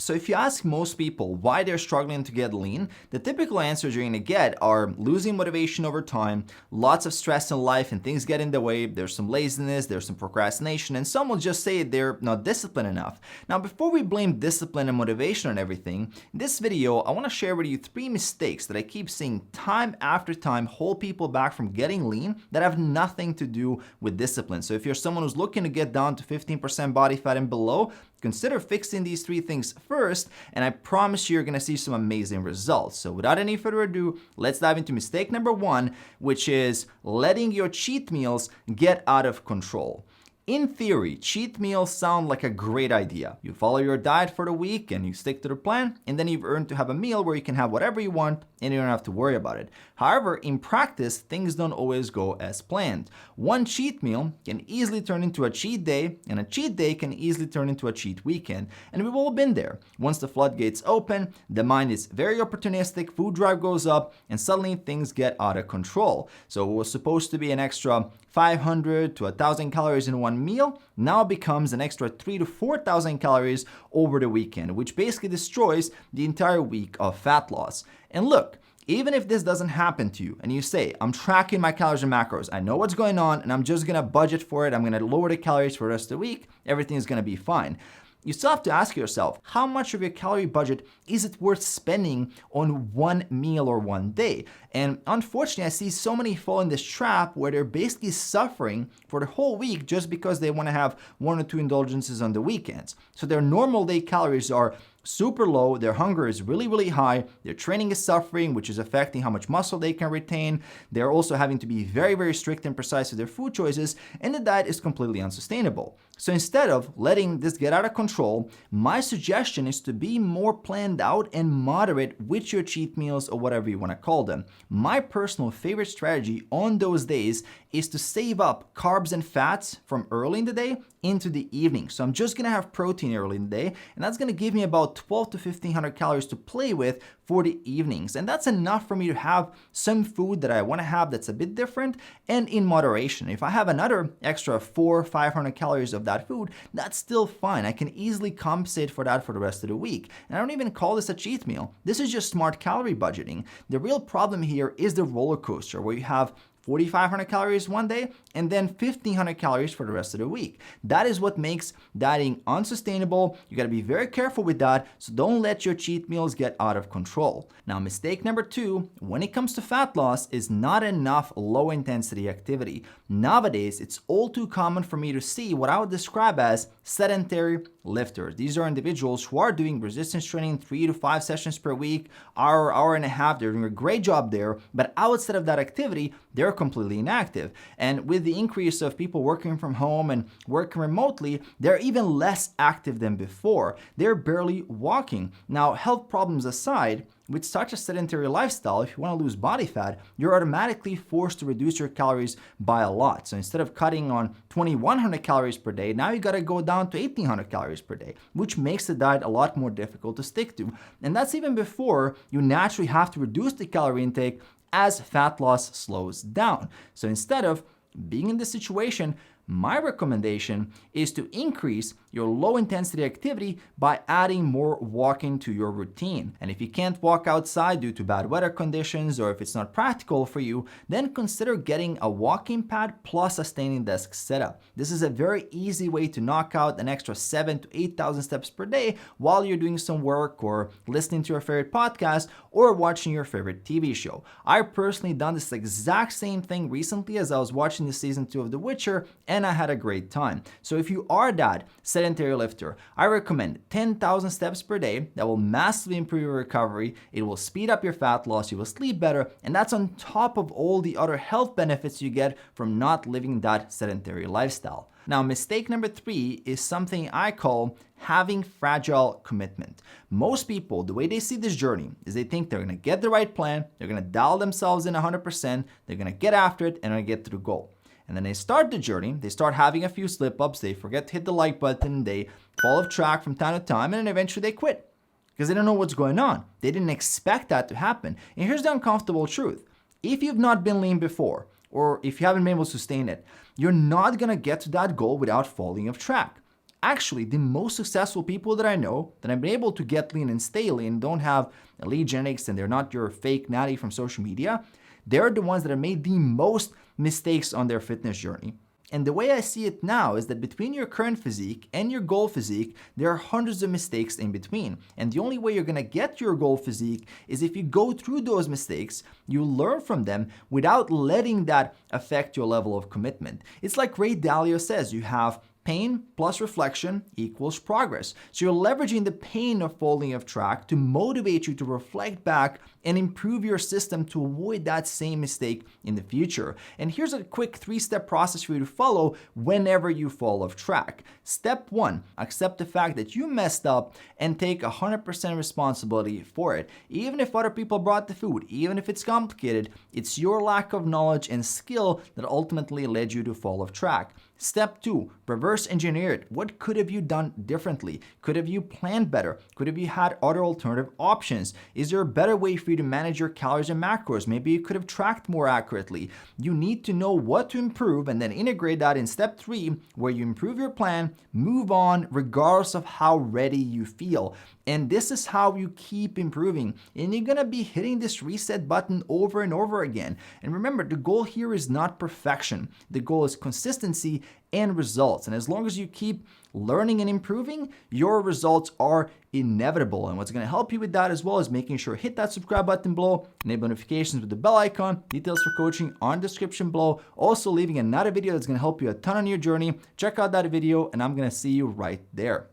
So if you ask most people why they're struggling to get lean, the typical answers you're going to get are losing motivation over time, lots of stress in life and things get in the way, there's some laziness, there's some procrastination, and some will just say they're not disciplined enough. Now, before we blame discipline and motivation on everything, in this video, I want to share with you 3 mistakes that I keep seeing time after time hold people back from getting lean that have nothing to do with discipline. So if you're someone who's looking to get down to 15% body fat and below, consider fixing these 3 things first, and I promise you're gonna see some amazing results. So without any further ado, let's dive into mistake number 1, which is letting your cheat meals get out of control. In theory, cheat meals sound like a great idea. You follow your diet for the week and you stick to the plan, and then you've earned to have a meal where you can have whatever you want and you don't have to worry about it. However, in practice, things don't always go as planned. One cheat meal can easily turn into a cheat day, and a cheat day can easily turn into a cheat weekend. And we've all been there. Once the floodgates open, the mind is very opportunistic, food drive goes up, and suddenly things get out of control. So it was supposed to be an extra 500 to 1,000 calories in one meal now becomes an extra 3 to 4,000 calories over the weekend, which basically destroys the entire week of fat loss. And look, even if this doesn't happen to you and you say, I'm tracking my calories and macros, I know what's going on and I'm just gonna budget for it, I'm gonna lower the calories for the rest of the week, everything is gonna be fine. You still have to ask yourself, how much of your calorie budget is it worth spending on one meal or one day? And unfortunately, I see so many fall in this trap where they're basically suffering for the whole week just because they want to have 1 or 2 indulgences on the weekends. So their normal day calories are super low, their hunger is really, really high, their training is suffering, which is affecting how much muscle they can retain. They're also having to be very, very strict and precise with their food choices, and the diet is completely unsustainable. So instead of letting this get out of control, my suggestion is to be more planned out and moderate with your cheat meals or whatever you want to call them. My personal favorite strategy on those days is to save up carbs and fats from early in the day into the evening. So I'm just gonna have protein early in the day, and that's gonna give me about 12 to 1500 calories to play with for the evenings. And that's enough for me to have some food that I wanna have that's a bit different and in moderation. If I have another extra 400 or 500 calories of that food, that's still fine. I can easily compensate for that for the rest of the week. And I don't even call this a cheat meal. This is just smart calorie budgeting. The real problem here is the roller coaster where you have 4,500 calories one day and then 1,500 calories for the rest of the week. That is what makes dieting unsustainable. You gotta be very careful with that, so don't let your cheat meals get out of control. Now, mistake number 2, when it comes to fat loss, is not enough low intensity activity. Nowadays, it's all too common for me to see what I would describe as sedentary lifters. These are individuals who are doing resistance training 3 to 5 sessions per week, hour and a half. They're doing a great job there, but outside of that activity, they're completely inactive. And with the increase of people working from home and working remotely, they're even less active than before. They're barely walking. Now, health problems aside, with such a sedentary lifestyle, if you want to lose body fat, you're automatically forced to reduce your calories by a lot. So instead of cutting on 2,100 calories per day, now you got to go down to 1,800 calories per day, which makes the diet a lot more difficult to stick to. And that's even before you naturally have to reduce the calorie intake as fat loss slows down. So instead of being in this situation, my recommendation is to increase your low intensity activity by adding more walking to your routine. And if you can't walk outside due to bad weather conditions, or if it's not practical for you, then consider getting a walking pad plus a standing desk setup. This is a very easy way to knock out an extra 7,000 to 8,000 steps per day while you're doing some work or listening to your favorite podcast or watching your favorite TV show. I personally done this exact same thing recently as I was watching the season 2 of The Witcher, and I had a great time. So if you are that sedentary lifter, I recommend 10,000 steps per day. That will massively improve your recovery. It will speed up your fat loss. You will sleep better. And that's on top of all the other health benefits you get from not living that sedentary lifestyle. Now, mistake number 3 is something I call having fragile commitment. Most people, the way they see this journey is they think they're gonna get the right plan, they're gonna dial themselves in 100%, they're gonna get after it, and they're gonna get to the goal. And then they start the journey, they start having a few slip-ups, they forget to hit the like button, they fall off track from time to time, and then eventually they quit because they don't know what's going on. They didn't expect that to happen. And here's the uncomfortable truth. If you've not been lean before, or if you haven't been able to sustain it, you're not gonna get to that goal without falling off track. Actually, the most successful people that I know that have been able to get lean and stay lean, don't have elite genetics, and they're not your fake natty from social media, they're the ones that have made the most mistakes on their fitness journey. And the way I see it now is that between your current physique and your goal physique, there are hundreds of mistakes in between. And the only way you're gonna get your goal physique is if you go through those mistakes, you learn from them without letting that affect your level of commitment. It's like Ray Dalio says, you have pain plus reflection equals progress. So you're leveraging the pain of falling off track to motivate you to reflect back and improve your system to avoid that same mistake in the future. And here's a quick 3-step process for you to follow whenever you fall off track. Step 1, accept the fact that you messed up and take 100% responsibility for it. Even if other people brought the food, even if it's complicated, it's your lack of knowledge and skill that ultimately led you to fall off track. Step 2, reverse engineer it. What could have you done differently? Could have you planned better? Could have you had other alternative options? Is there a better way for you to manage your calories and macros? Maybe you could have tracked more accurately. You need to know what to improve and then integrate that in step 3, where you improve your plan, move on regardless of how ready you feel. And this is how you keep improving. And you're gonna be hitting this reset button over and over again. And remember, the goal here is not perfection. The goal is consistency and results. And as long as you keep learning and improving, your results are inevitable. And what's going to help you with that as well is making sure hit that subscribe button below, enable notifications with the bell icon, details for coaching on description below. Also leaving another video that's going to help you a ton on your journey. Check out that video and I'm going to see you right there.